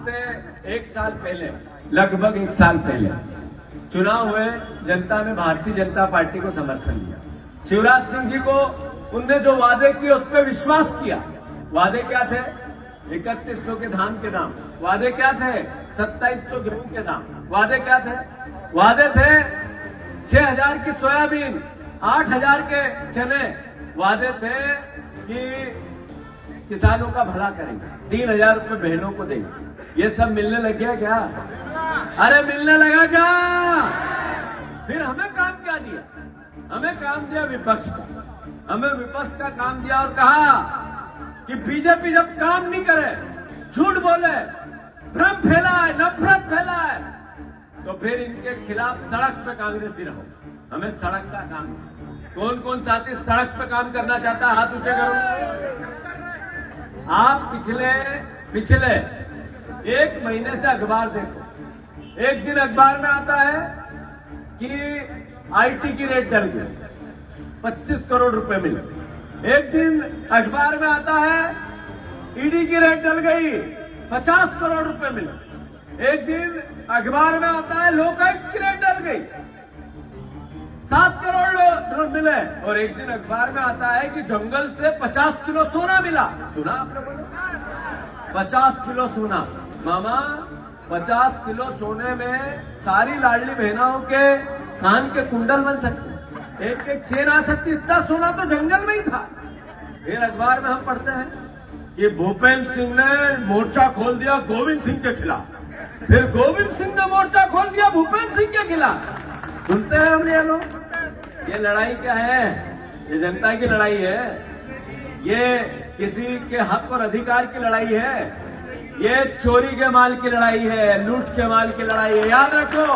से एक साल पहले, लगभग एक साल पहले चुनाव हुए, जनता ने भारतीय जनता पार्टी को समर्थन दिया। शिवराज सिंह जी को उनने जो वादे किए उस पर विश्वास किया। वादे क्या थे? 3100 के धान के दाम। वादे क्या थे? 2700 गेहूं के दाम। वादे क्या थे? वादे थे 6000 की सोयाबीन, 8000 के चने। वादे थे कि किसानों का भला करेंगे, 3000 रुपए बहनों को देंगे। ये सब मिलने लग गया क्या? अरे मिलने लगा क्या? फिर हमें काम क्या दिया? हमें काम दिया विपक्ष का। हमें विपक्ष का काम दिया और कहा कि बीजेपी जब काम नहीं करे, झूठ बोले, भ्रम फैलाए, नफरत फैलाए, तो फिर इनके खिलाफ सड़क पे कांग्रेसी रहो। हमें सड़क का काम। कौन कौन साथी सड़क पे काम करना चाहता है? हाथ ऊंचे करो। आप पिछले एक महीने से अखबार देखो, एक दिन अखबार में आता है कि आईटी की रेट डल गई, 25 करोड़ रुपए मिले। एक दिन अखबार में आता है ईडी की रेट डल गई, 50 करोड़ रुपए मिले। एक दिन अखबार में आता है लोकायुक्त की रेट डल गई, 7 करोड़ मिले। और एक दिन अखबार में आता है कि जंगल से 50 किलो सोना मिला। सुना आपने? बोलो 50 किलो सोना। मामा, 50 किलो सोने में सारी लाडली बहनों के कान के कुंडल बन सकते, एक एक चेन आ सकती। इतना सोना तो जंगल में ही था। फिर अखबार में हम पढ़ते हैं कि भूपेंद्र सिंह ने मोर्चा खोल दिया गोविंद सिंह के खिलाफ। फिर गोविंद सिंह ने मोर्चा खोल दिया भूपेंद्र सिंह के खिलाफ। सुनते हैं हम ये लोग। ये लड़ाई क्या है? ये जनता की लड़ाई है। ये किसी के हक और अधिकार की लड़ाई है। ये चोरी के माल की लड़ाई है, लूट के माल की लड़ाई है। याद रखो,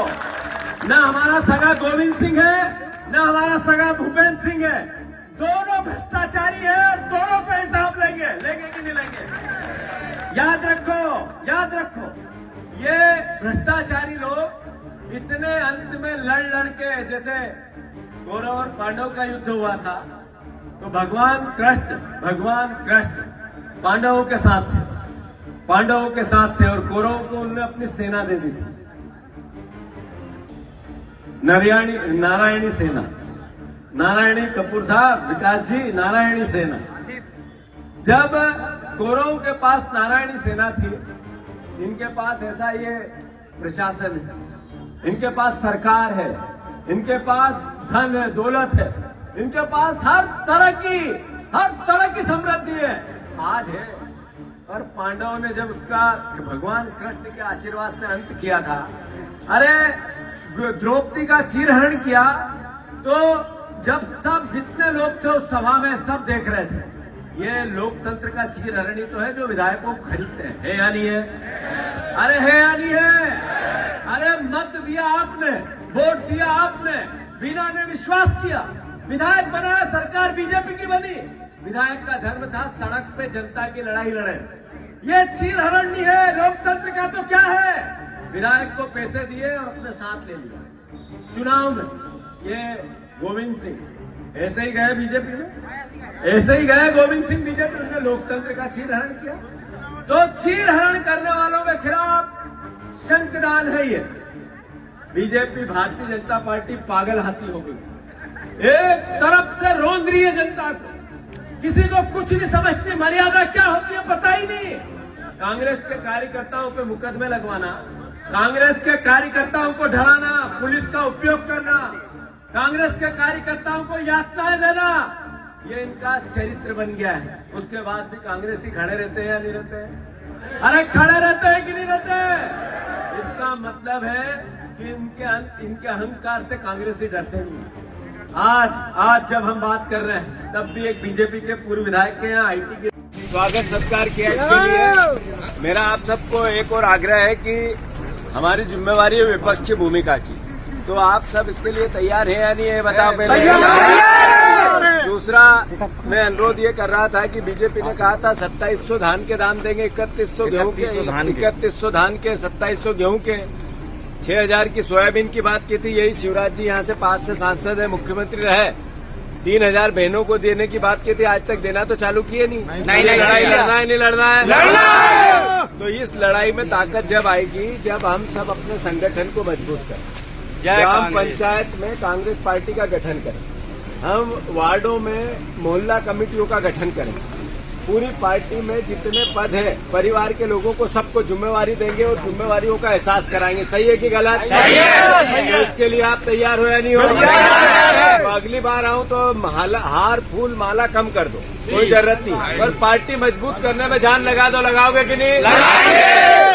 ना हमारा सगा गोविंद सिंह है, ना हमारा सगा भूपेंद्र सिंह है। दोनों भ्रष्टाचारी है और दोनों का हिसाब लेंगे कि नहीं लेंगे? याद रखो, याद रखो। ये भ्रष्टाचारी लोग इतने अंत में लड़ के, जैसे कौरव और पांडव का युद्ध हुआ था, तो भगवान कृष्ण पांडवों के साथ थे, पांडवों के साथ थे और कौरवों को उन्होंने अपनी सेना दे दी थी, नारायणी सेना। नारायणी कपूर साहब, विकास जी, नारायणी सेना। जब कौरवों के पास नारायणी सेना थी, इनके पास ऐसा ये प्रशासन है, इनके पास सरकार है, इनके पास धन है, दौलत है, इनके पास हर तरह की समृद्धि है, आज है। और पांडवों ने जब उसका भगवान कृष्ण के आशीर्वाद से अंत किया था, अरे द्रौपदी का चीरहरण किया, तो जब सब जितने लोग थे उस सभा में सब देख रहे थे। ये लोकतंत्र का चीरहरण ही तो है जो विधायकों को खरीदते हैं, है या नहीं है? अरे है या नहीं है? अरे मत दिया आपने, वोट दिया आपने, बिना ने विश्वास किया, विधायक बनाया, सरकार बीजेपी की बनी। विधायक का धर्म था सड़क पे जनता की लड़ाई लड़े। ये चीरहरण नहीं है। लोकतंत्र का तो क्या है? विधायक को पैसे दिए और अपने साथ ले लिया चुनाव में। ये गोविंद सिंह ऐसे ही गए बीजेपी में, ऐसे ही गए गोविंद सिंह बीजेपी। उन्होंने लोकतंत्र का चीरहरण किया। तो चीरहरण करने वालों के खिलाफ शंखनाद है ये। बीजेपी, भारतीय जनता पार्टी पागल हाथी हो गई। एक तरफ से रोंद रही है जनता को, किसी को कुछ नहीं समझती, मर्यादा क्या होती है पता ही नहीं। कांग्रेस के कार्यकर्ताओं पे मुकदमे लगवाना, कांग्रेस के कार्यकर्ताओं को डराना, पुलिस का उपयोग करना, कांग्रेस के कार्यकर्ताओं को यातनाएं देना, ये इनका चरित्र बन गया है। उसके बाद भी कांग्रेसी खड़े रहते हैं या नहीं रहते? अरे खड़े रहते हैं कि नहीं रहते? इसका मतलब है कि इनके अहंकार से कांग्रेसी डरते नहीं। आज जब हम बात कर रहे हैं, तब भी एक बीजेपी के पूर्व विधायक के यहाँ आईटी के स्वागत सत्कार किया। इसके लिए मेरा आप सबको एक और आग्रह है कि हमारी जिम्मेवारी है विपक्ष की भूमिका की, तो आप सब इसके लिए तैयार है या नहीं है बताओ पहले। दूसरा, मैं अनुरोध ये कर रहा था कि बीजेपी ने कहा था 2700 धान के दाम देंगे, 3100 गेहूं के, 3100 धान के, 2700 गेहूं के, 6000 की सोयाबीन की बात की थी। यही शिवराज जी यहाँ से 5 से सांसद है, मुख्यमंत्री रहे। 3000 बहनों को देने की बात की थी, आज तक देना तो चालू किए नहीं। लड़ाई लड़ना है, नहीं लड़ना है? तो इस लड़ाई में ताकत जब आएगी जब हम सब अपने संगठन को मजबूत करें। ग्राम पंचायत में कांग्रेस पार्टी का गठन करें, हम वार्डों में मोहल्ला कमेटियों का गठन करें, पूरी पार्टी में जितने पद है परिवार के लोगों को सबको जिम्मेवारी देंगे और जिम्मेवारियों का एहसास कराएंगे। सही है कि गलत? सही है। इसके लिए आप तैयार हो या नहीं हो? तो अगली बार आऊं तो हार फूल माला कम कर दो, कोई जरूरत नहीं, पर पार्टी मजबूत करने में जान लगा दो। लगाओगे कि नहीं?